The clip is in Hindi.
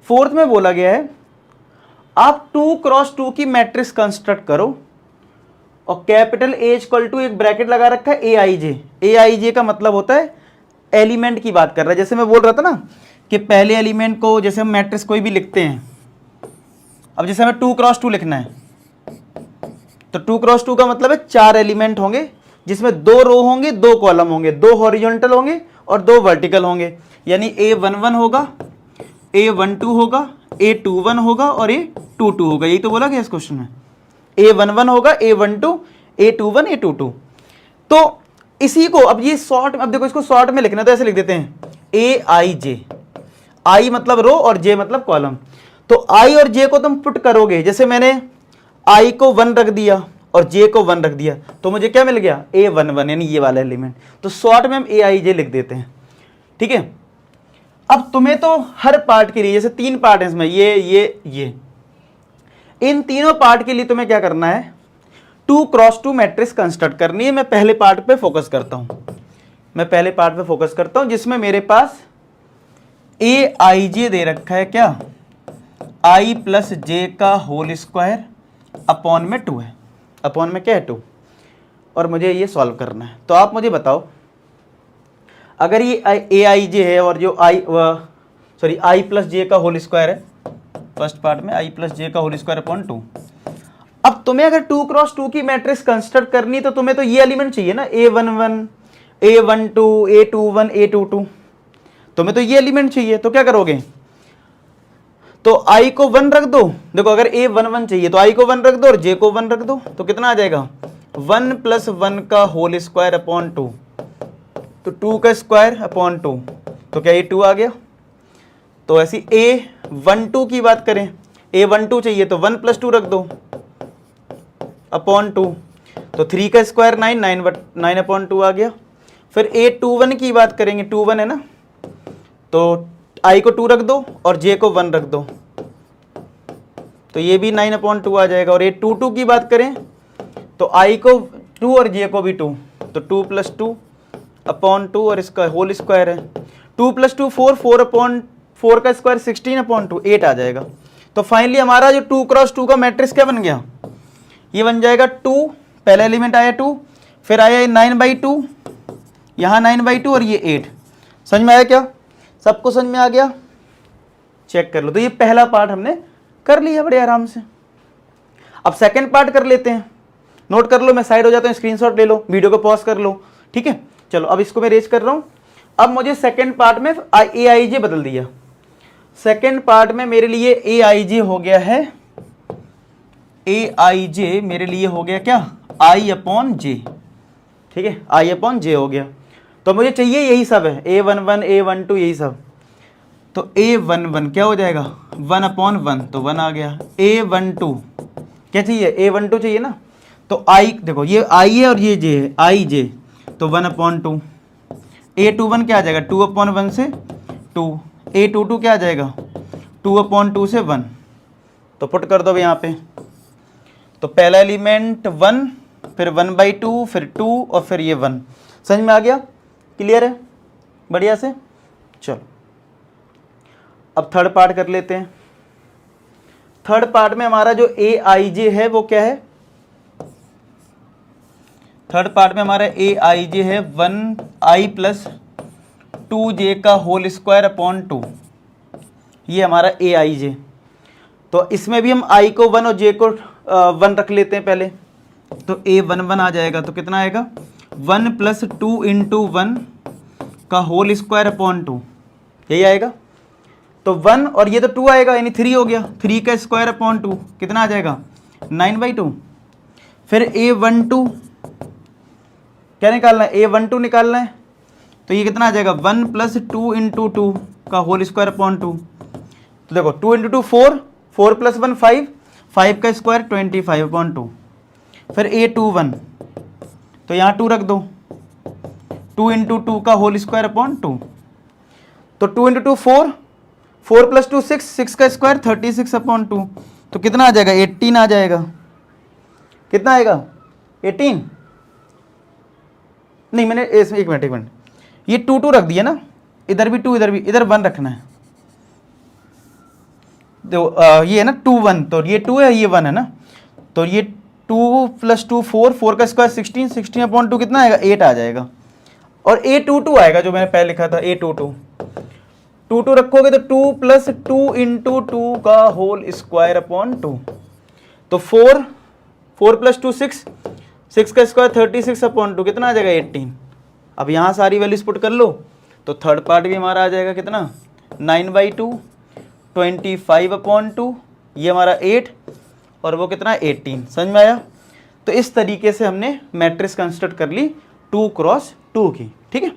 फोर्थ में बोला गया है आप 2x2 की मैट्रिक्स कंस्ट्रक्ट करो और कैपिटल ए इक्वल टू एक ब्रैकेट लगा रखा है ए आई जे का मतलब होता है एलिमेंट की बात कर रहा है। जैसे मैं बोल रहा था ना कि पहले एलिमेंट को जैसे हम मैट्रिक्स कोई भी लिखते हैं, अब जैसे हमें 2x2 लिखना है तो 2x2 का मतलब है 4 एलिमेंट होंगे जिसमें 2 रो होंगे, 2 कॉलम होंगे, 2 हॉरिजॉन्टल होंगे और 2 वर्टिकल होंगे। यानी A11 होगा, A12 होगा, A21 होगा और A22 होगा। यही तो बोला गया इस क्वेश्चन में, A11 होगा, A12, A21, A22। तो इसी को अब ये शॉर्ट, अब देखो इसको शॉर्ट में लिखना है तो ऐसे लिख देते हैं AIJ, I मतलब रो और J मतलब कॉलम। तो I और J को तुम पुट करोगे, जैसे मैंने I को 1 रख दिया और J को 1 रख दिया तो मुझे क्या मिल गया A11, यानी ये वाला एलिमेंट। तो शॉर्ट में हम AIJ लिख देते हैं, ठीक है। अब तुम्हें तो हर पार्ट के लिए, जैसे 3 पार्ट है इसमें, ये इन तीनों पार्ट के लिए तुम्हें क्या करना है 2x2 मैट्रिक्स कंस्ट्रक्ट करनी है। मैं पहले पार्ट पे फोकस करता हूं, जिसमें मेरे पास AIJ दे रखा है क्या, I प्लस जे का होल स्क्वायर अपॉन में 2 है, अपॉन में क्या है 2, और मुझे ये सॉल्व करना है। तो आप मुझे बताओ अगर ये AIJ है और जो I प्लस जे का होल स्क्वायर है, फर्स्ट पार्ट में I प्लस जे का होल स्क्वायर अपॉन 2। अब तुम्हें अगर 2x2 की मैट्रिक्स कंस्ट्रक्ट करनी तो तुम्हें तो ये एलिमेंट चाहिए ना, A11, A12, A21, A22, तुम्हें तो ये एलिमेंट चाहिए। तो क्या करोगे, तो I को 1 रख दो। देखो अगर A11 चाहिए तो I को 1 रख दो और J को 1 रख दो, तो कितना आ जाएगा 1 प्लस 1 का होल स्क्वायर अपॉन 2, तो 2 का स्क्वायर अपॉन 2, तो क्या ये 2 आ गया। तो ऐसी A12 की बात करें, A12 चाहिए तो 1 प्लस 2 रख दो अपॉन 2, तो 3 का स्क्वायर 9 अपॉन 2 आ गया। फिर A21 की बात करेंगे, 21 है ना, तो I को 2 रख दो और J को 1 रख दो, तो ये भी 9 अपॉन 2 आ जाएगा। और A22 की बात करें तो I को 2 और J को भी 2, तो 2 प्लस 2 अपॉन 2 और इसका होल स्क्वायर है 2 प्लस 2 4 अपॉन 4 का स्क्वायर 16 अपॉन 2 8 आ जाएगा। तो फाइनली हमारा जो 2x2 का मैट्रिक्स क्या बन गया, ये बन जाएगा 2, पहला एलिमेंट आया 2, फिर आया 9/2, यहाँ 9/2 और ये 8। समझ में आया क्या, सबको समझ में आ गया, चेक कर लो। तो ये पहला पार्ट हमने कर लिया बड़े आराम से। अब सेकंड पार्ट कर लेते हैं, नोट कर लो, मैं साइड हो जाता हूँ, स्क्रीनशॉट ले लो, वीडियो को पॉज कर लो, ठीक है। चलो अब इसको मैं रेज कर रहा हूँ। अब मुझे सेकंड पार्ट में AIJ बदल दिया, सेकंड पार्ट में मेरे लिए AIJ हो गया है, AIJ मेरे लिए हो गया क्या I अपॉन J, ठीक है, I अपॉन J हो गया। तो मुझे चाहिए यही सब है, A11, A12 यही सब। तो A11 क्या हो जाएगा 1 अपॉन 1, तो 1 आ गया। A12 क्या चाहिए, A12 चाहिए ना, तो I देखो ये I है और ये J है, IJ, तो 1 अपॉन 2। A21 क्या आ जाएगा 2 अपॉन 1 से 2, A22 क्या आ जाएगा 2 अपॉन 2 से 1। तो पुट कर दो यहाँ पे, तो पहला एलिमेंट 1, फिर 1/2, फिर 2 और फिर ये 1। समझ में आ गया, क्लियर है बढ़िया से। चलो अब थर्ड पार्ट कर लेते हैं। थर्ड पार्ट में हमारा जो AIJ है वो क्या है, थर्ड पार्ट में हमारा AIJ है 1I प्लस 2J का होल स्क्वायर अपॉन 2, ये हमारा AIJ। तो इसमें भी हम I को 1 और J को 1 रख लेते हैं पहले, तो A11 आ जाएगा, तो कितना आएगा 1 प्लस 2 इंटू 1 का होल स्क्वायर अपॉन 2, यही आएगा। तो 1 और ये तो 2 आएगा, यानी 3 हो गया, 3 का स्क्वायर अपॉन 2 कितना आ जाएगा 9/2। फिर A12 क्या निकालना है, A12 निकालना है, तो ये कितना आ जाएगा 1 प्लस 2 इंटू 2 का होल स्क्वायर अपॉन 2। तो देखो 2 इंटू 2 4, 4 प्लस 1 5, 5 का स्क्वायर 25 अपॉन 2। फिर A21 तो यहाँ 2 रख दो, 2 इंटू 2 का होल स्क्वायर अपॉन 2, तो 2 इंटू 2 4, 4 प्लस 2 6, 6 का स्क्वायर 36 अपॉन 2, तो कितना आ जाएगा 18 आ जाएगा। कितना आएगा 18, नहीं मैंने एक मिनट ये 2 2 रख दिया ना, इधर भी 2 इधर भी, इधर 1 रखना है, ये है ना 2 1, तो ये 2 है, ये 1 है ना, तो ये 2 + 2 4, 4 का स्क्वायर 16, 16/2 कितना आएगा, 8 आ जाएगा। और A22 आएगा जो मैंने पहले लिखा था, A22 2 रखोगे तो 2 + 2 × 2 का होल स्क्वायर अपॉन 2, तो 4 + 2 6, 6 का स्क्वायर 36/2 कितना आ जाएगा 18। अब यहाँ सारी वैल्यूज पुट कर लो तो थर्ड पार्ट भी हमारा आ जाएगा कितना 9/2, 25/2, ये हमारा 8 और वो कितना 18। समझ में आया। तो इस तरीके से हमने मैट्रिक्स कंस्ट्रक्ट कर ली 2 × 2 की। ठीक है।